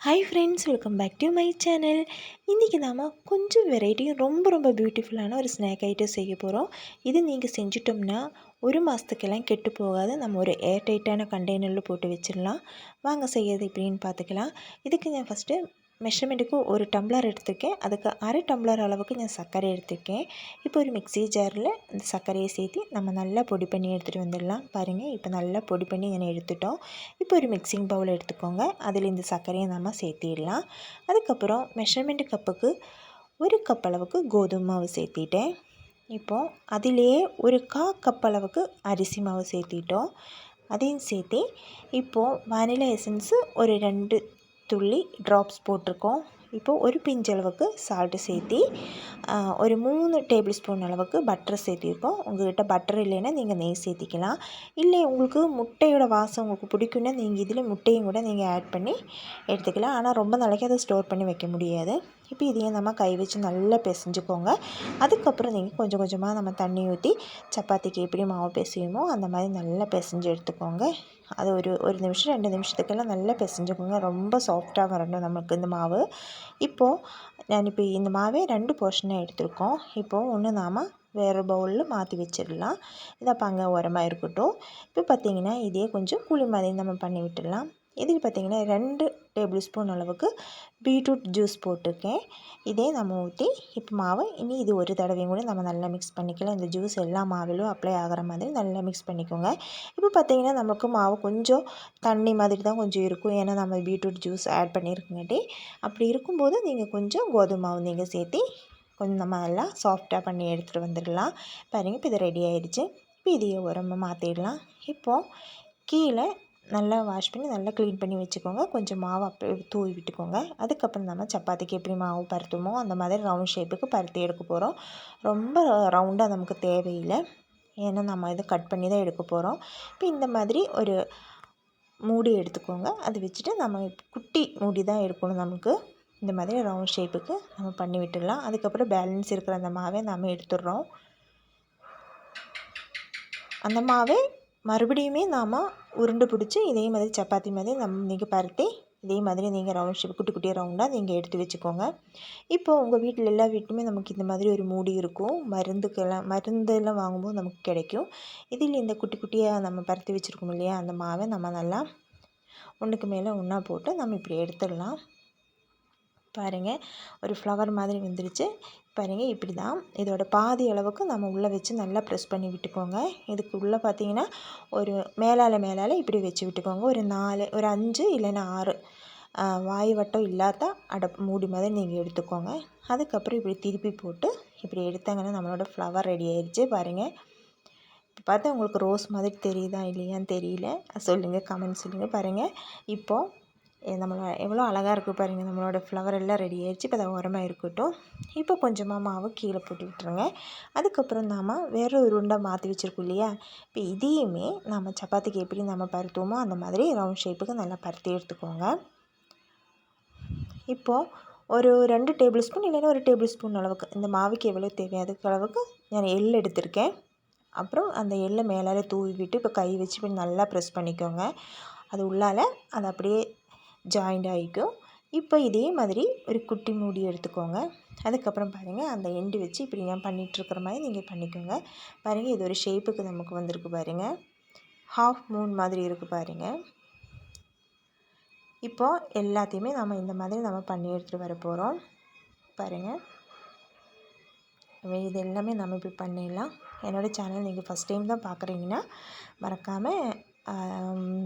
Hi friends, welcome back to my channel. இன்றைக்கி நாம் கொஞ்சம் வெரைட்டியும் ரொம்ப பியூட்டிஃபுல்லான ஒரு ஸ்நாக் ஐட்டம் செய்ய போகிறோம். இது நீங்கள் செஞ்சிட்டோம்னா ஒரு மாதத்துக்கெல்லாம் கெட்டு போகாது. நம்ம ஒரு ஏர் டைட்டான கண்டெய்னரில் போட்டு வச்சிடலாம். வாங்க செய்யறது எப்படின்னு பார்த்துக்கலாம். இதுக்கு நான் ஃபஸ்ட்டு மெஷர்மெண்ட்டுக்கு ஒரு டம்ளர் எடுத்துருக்கேன். அதுக்கு அரை டம்ளர் அளவுக்கு நான் சர்க்கரை எடுத்துருக்கேன். இப்போ ஒரு மிக்ஸி ஜாரில் இந்த சர்க்கரையை சேர்த்து நம்ம நல்லா பொடி பண்ணி எடுத்துகிட்டு வந்துடலாம். பாருங்கள், இப்போ நல்லா பொடி பண்ணி நான் எடுத்துட்டோம். இப்போ ஒரு மிக்சிங் பவுல் எடுத்துக்கோங்க. அதில் இந்த சர்க்கரையை நம்ம சேர்த்திடலாம். அதுக்கப்புறம் மெஷர்மெண்ட் கப்புக்கு ஒரு கப் அளவுக்கு கோதுமை மாவு சேர்த்திட்டேன். இப்போது அதிலேயே ஒரு கப் அளவுக்கு அரிசி மாவு சேர்த்திட்டோம். அதையும் சேர்த்து இப்போது வானிலா எசன்ஸு ஒரு 2 துள்ளி ட்ராப்ஸ் போட்டிருக்கோம். இப்போது ஒரு பிஞ்ச் அளவுக்கு சால்ட்டு சேர்த்தி ஒரு 3 டேபிள் ஸ்பூன் அளவுக்கு பட்டர் சேர்த்திருக்கோம். உங்கள்கிட்ட பட்டர் இல்லைன்னா நீங்கள் நெய் சேர்த்திக்கலாம். இல்லை உங்களுக்கு முட்டையோட வாசம் உங்களுக்கு பிடிக்குன்னா நீங்கள் இதில் முட்டையும் கூட நீங்கள் ஆட் பண்ணி எடுத்துக்கலாம். ஆனால் ரொம்ப நாளைக்கு அதை ஸ்டோர் பண்ணி வைக்க முடியாது. இப்போ இதையும் நம்ம கை வச்சு நல்லா பிசைஞ்சுக்கோங்க. அதுக்கப்புறம் நீங்கள் கொஞ்சம் கொஞ்சமாக நம்ம தண்ணி ஊற்றி சப்பாத்திக்கு எப்படி மாவு பிசையுமோ அந்த மாதிரி நல்லா பிசைஞ்சு எடுத்துக்கோங்க. அது ஒரு நிமிஷம் 2 நிமிஷத்துக்கெல்லாம் நல்லா பிசைஞ்சுக்கோங்க. ரொம்ப சாஃப்டாக வரணும் நமக்கு இந்த மாவு. இப்போது இந்த மாவே 2 போர்ஷனாக எடுத்துருக்கோம். இப்போது ஒன்று நாம் வேறு பவுலில் மாற்றி வச்சிடலாம். இது அப்போ அங்கே உரமாக இருக்கட்டும். இப்போ பார்த்திங்கன்னா இதே கொஞ்சம் குழி மாதிரி நம்ம பண்ணி விட்டுடலாம். இதுக்கு பார்த்திங்கன்னா 2 டேபிள் ஸ்பூன் அளவுக்கு பீட்ரூட் ஜூஸ் போட்டிருக்கேன். இதே நம்ம ஊற்றி இப்போ மாவு இனி இது ஒரு தடவையும் கூட நம்ம நல்லா மிக்ஸ் பண்ணிக்கலாம். இந்த ஜூஸ் எல்லா மாவிலும் அப்ளை ஆகிற மாதிரி நல்லா மிக்ஸ் பண்ணிக்கோங்க. இப்போ பார்த்திங்கன்னா நமக்கு மாவு கொஞ்சம் தண்ணி மாதிரி தான் கொஞ்சம் இருக்கும். ஏன்னா நம்ம பீட்ரூட் ஜூஸ் ஆட் பண்ணியிருக்கங்காட்டி. அப்படி இருக்கும்போது நீங்கள் கொஞ்சம் கோதுமை மாவு நீங்கள் சேர்த்து கொஞ்சம் நம்ம நல்லா சாஃப்டாக பண்ணி எடுத்துகிட்டு வந்துடலாம். பாருங்கள், இப்போ இது ரெடி ஆகிடுச்சு. இப்போ இதையே உரமாக மாற்றிடலாம். இப்போது கீழே நல்லா வாஷ் பண்ணி நல்லா க்ளீன் பண்ணி வச்சுக்கோங்க. கொஞ்சம் மாவு அப்படியே தூவி விட்டுக்கோங்க. அதுக்கப்புறம் நம்ம சப்பாத்திக்கு எப்படி மாவு பருத்துமோ அந்த மாதிரி ரவுண்ட் ஷேப்புக்கு பருத்தி எடுக்க போகிறோம். ரொம்ப ரவுண்டாக நமக்கு தேவையில்லை, ஏன்னா நம்ம இதை கட் பண்ணி தான் எடுக்க போகிறோம். இப்போ இந்த மாதிரி ஒரு மூடி எடுத்துக்கோங்க. அது வச்சுட்டு நம்ம குட்டி மூடி தான் எடுக்கணும். நமக்கு இந்த மாதிரி ரவுண்ட் ஷேப்புக்கு நம்ம பண்ணி விட்டுடலாம். அதுக்கப்புறம் பேலன்ஸ் இருக்கிற அந்த மாவை நம்ம எடுத்துடுறோம். அந்த மாவை மறுபடியுமே நாம் உருண்டை பிடிச்சி இதே மாதிரி சப்பாத்தி மாதிரி நீங்கள் பருத்தி இதே மாதிரி நீங்கள் ரவுண்ட் ஷேப் குட்டி குட்டியாக ரவுண்டாக நீங்கள் எடுத்து வச்சுக்கோங்க. இப்போது உங்கள் வீட்டில் எல்லா வீட்டுமே நமக்கு இந்த மாதிரி ஒரு மூடி இருக்கும். மருந்தெல்லாம் வாங்கும்போது நமக்கு கிடைக்கும். இதில் இந்த குட்டி குட்டியாக நம்ம பருத்தி வச்சுருக்கோம் இல்லையா, அந்த மாவை நம்ம நல்லா ஒன்றுக்கு மேலே ஒன்றா போட்டு நம்ம இப்படி எடுத்துடலாம். பாருங்கள், ஒரு ஃப்ளவர் மாதிரி வந்துருச்சு. பாருங்கள், இப்படி தான் இதோட பாதி அளவுக்கு நம்ம உள்ளே வச்சு நல்லா ப்ரெஸ் பண்ணி விட்டுக்கோங்க. இதுக்கு உள்ளே பார்த்தீங்கன்னா ஒரு மேலால் இப்படி வச்சு விட்டுக்கோங்க. ஒரு 5 இல்லைன்னா 6 வாய் வட்டம் இல்லாத மூடி மாதிரி நீங்கள் எடுத்துக்கோங்க. அதுக்கப்புறம் இப்படி திருப்பி போட்டு இப்படி எடுத்தாங்கன்னா நம்மளோட ஃப்ளவர் ரெடி ஆயிடுச்சு. பாருங்கள், இப்போ பார்த்தா உங்களுக்கு ரோஸ் மாதிரி தெரியுதா இல்லையான்னு தெரியல, சொல்லுங்கள், கமெண்ட் சொல்லுங்கள். பாருங்கள், இப்போது நம்மளோட எவ்வளோ அழகாக இருக்குது பாருங்கள். நம்மளோட ஃப்ளவர் எல்லாம் ரெடி ஆகிடுச்சு. இப்போ அதை உரமாக இருக்கட்டும். இப்போ கொஞ்சமாக மாவு கீழே போட்டு விட்டுருங்க. அதுக்கப்புறம் நாம் வேறு ஒரு உருண்டை மாற்றி வச்சுருக்கோம் இல்லையா, இப்போ இதையுமே நம்ம சப்பாத்திக்கு எப்படி நம்ம பருத்துவோமோ அந்த மாதிரி ரவுண்ட் ஷேப்புக்கு நல்லா பருத்தி எடுத்துக்கோங்க. இப்போது ஒரு 2 டேபிள் ஸ்பூன் இல்லைன்னா ஒரு டேபிள் ஸ்பூன் அளவுக்கு இந்த மாவுக்கு எவ்வளோ தேவையோ அதுக்கு அளவுக்கு நான் எள் எடுத்திருக்கேன். அப்புறம் அந்த எள்ளை மேலால் தூவி விட்டு இப்போ கை வச்சு இப்படி நல்லா ப்ரெஸ் பண்ணிக்கோங்க. அது உள்ளால் அது அப்படியே ஜாயிண்ட் ஆகிக்கும். இப்போ இதே மாதிரி ஒரு குட்டி மூடி எடுத்துக்கோங்க. அதுக்கப்புறம் பாருங்கள், அந்த எண்டு வச்சு இப்படி நான் பண்ணிகிட்ருக்கிற மாதிரி நீங்கள் பண்ணிக்கோங்க. பாருங்கள், இது ஒரு ஷேப்புக்கு நமக்கு வந்திருக்கு பாருங்கள். ஹாஃப் மூன் மாதிரி இருக்குது பாருங்கள். இப்போது எல்லாத்தையுமே நம்ம இந்த மாதிரி நம்ம பண்ணி எடுத்துகிட்டு வர போகிறோம். பாருங்கள், இது எல்லாமே நம்ம இப்படி பண்ணிடலாம். என்னோடய சேனல் நீங்கள் ஃபஸ்ட் டைம் தான் பார்க்குறீங்கன்னா மறக்காமல்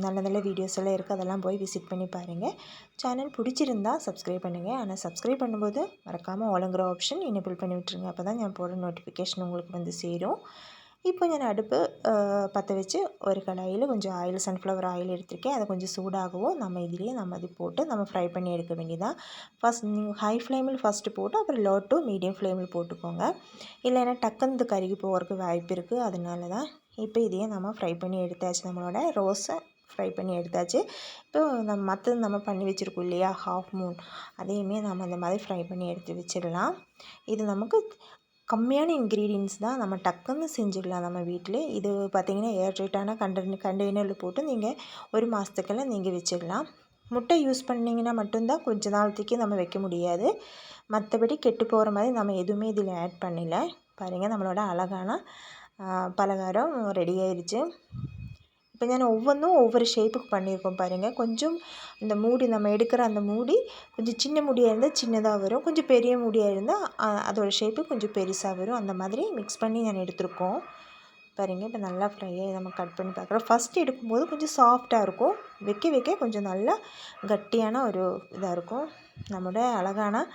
நல்ல நல்ல வீடியோஸ் எல்லாம் இருக்குது, அதெல்லாம் போய் விசிட் பண்ணி பாருங்கள். சேனல் பிடிச்சிருந்தா சப்ஸ்கிரைப் பண்ணுங்கள். ஆனால் சப்ஸ்கிரைப் பண்ணும்போது மறக்காமல் ஆளுங்கிற ஆப்ஷன் எனேபிள் பண்ணி விட்டுருங்க. அப்போ தான் நான் போடுற நோட்டிஃபிகேஷன் உங்களுக்கு வந்து சேரும். இப்போ நான் அடுப்பு பற்ற வச்சு ஒரு கடாயில் கொஞ்சம் ஆயில், சன்ஃப்ளவர் ஆயில் எடுத்திருக்கேன். அதை கொஞ்சம் சூடாகவும் நம்ம இதுலேயே நம்ம அது போட்டு நம்ம ஃப்ரை பண்ணி எடுக்க வேண்டியதான். ஃபஸ்ட் நீங்கள் ஹை ஃப்ளேமில் ஃபஸ்ட்டு போட்டு அப்புறம் லோ டு மீடியம் ஃப்ளேமில் போட்டுக்கோங்க. இல்லைன்னா டக்குன்னு கருகி போகிறதுக்கு வாய்ப்பு இருக்குது. அதனால தான் இப்போ இதையே நம்ம ஃப்ரை பண்ணி எடுத்தாச்சு. நம்மளோட ரோஸை ஃப்ரை பண்ணி எடுத்தாச்சு. இப்போ மற்றது நம்ம பண்ணி வச்சுருக்கோம் இல்லையா, ஹாஃப் மூன், அதையுமே நம்ம அந்த மாதிரி ஃப்ரை பண்ணி எடுத்து வச்சிடலாம். இது நமக்கு கம்மியான இன்க்ரீடியன்ஸ் தான், நம்ம டக்குன்னு செஞ்சிடலாம் நம்ம வீட்டில். இது பார்த்திங்கன்னா ஏர் டைட்டான கண்டெய்னரில் போட்டு நீங்கள் ஒரு மாதத்துக்கெல்லாம் நீங்கள் வச்சிடலாம். முட்டை யூஸ் பண்ணிங்கன்னா மட்டும்தான் கொஞ்ச நாளத்துக்கு நம்ம வைக்க முடியாது. மற்றபடி கெட்டு போகிற மாதிரி நம்ம எதுவுமே இதில் ஆட் பண்ணல. பாருங்கள், நம்மளோட அழகான பலகாரம் ரெடி ஆயிடுச்சு. இப்போ நான் ஒவ்வொன்றும் ஒவ்வொரு ஷேப்புக்கு பண்ணியிருக்கோம் பாருங்கள். கொஞ்சம் இந்த மூடி நம்ம எடுக்கிற அந்த மூடி கொஞ்சம் சின்ன மூடியாக இருந்தால் சின்னதாக வரும், கொஞ்சம் பெரிய மூடியாக இருந்தால் அதோடய ஷேப்பு கொஞ்சம் பெருசாக வரும். அந்த மாதிரி மிக்ஸ் பண்ணி நான் எடுத்துருக்கோம் பாருங்கள். இப்போ நல்லா ஃப்ரையாக நம்ம கட் பண்ணி பார்க்குறோம். ஃபஸ்ட்டு எடுக்கும்போது கொஞ்சம் சாஃப்டாக இருக்கும், வைக்க வைக்க கொஞ்சம் நல்லா கட்டியான ஒரு இதாக இருக்கும். நம்மளோட அழகான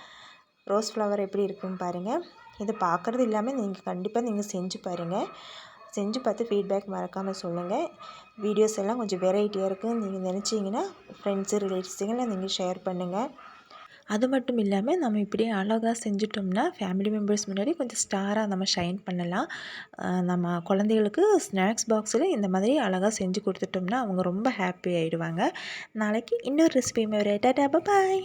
ரோஸ் ஃப்ளவர் எப்படி இருக்குன்னு பாருங்கள். இது பார்க்குறது இல்லாமல் நீங்கள் கண்டிப்பாக செஞ்சு பாருங்கள். செஞ்சு பார்த்து ஃபீட்பேக் மறக்காமல் சொல்லுங்கள். வீடியோஸ் எல்லாம் கொஞ்சம் வெரைட்டியாக இருக்குதுன்னு நீங்கள் நினச்சிங்கன்னா ஃப்ரெண்ட்ஸு ரிலேட்டிவ்ஸுங்கெல்லாம் நீங்கள் ஷேர் பண்ணுங்கள். அது மட்டும் இல்லாமல் நம்ம இப்படியே அழகாக செஞ்சிட்டோம்னா ஃபேமிலி மெம்பர்ஸ் முன்னாடி கொஞ்சம் ஸ்டாராக நம்ம ஷைன் பண்ணலாம். நம்ம குழந்தைகளுக்கு ஸ்நாக்ஸ் பாக்ஸில் இந்த மாதிரி அழகாக செஞ்சு கொடுத்துட்டோம்னா அவங்க ரொம்ப ஹாப்பி ஆகிடுவாங்க. நாளைக்கு இன்னொரு ரெசிபி டாடா பாய்.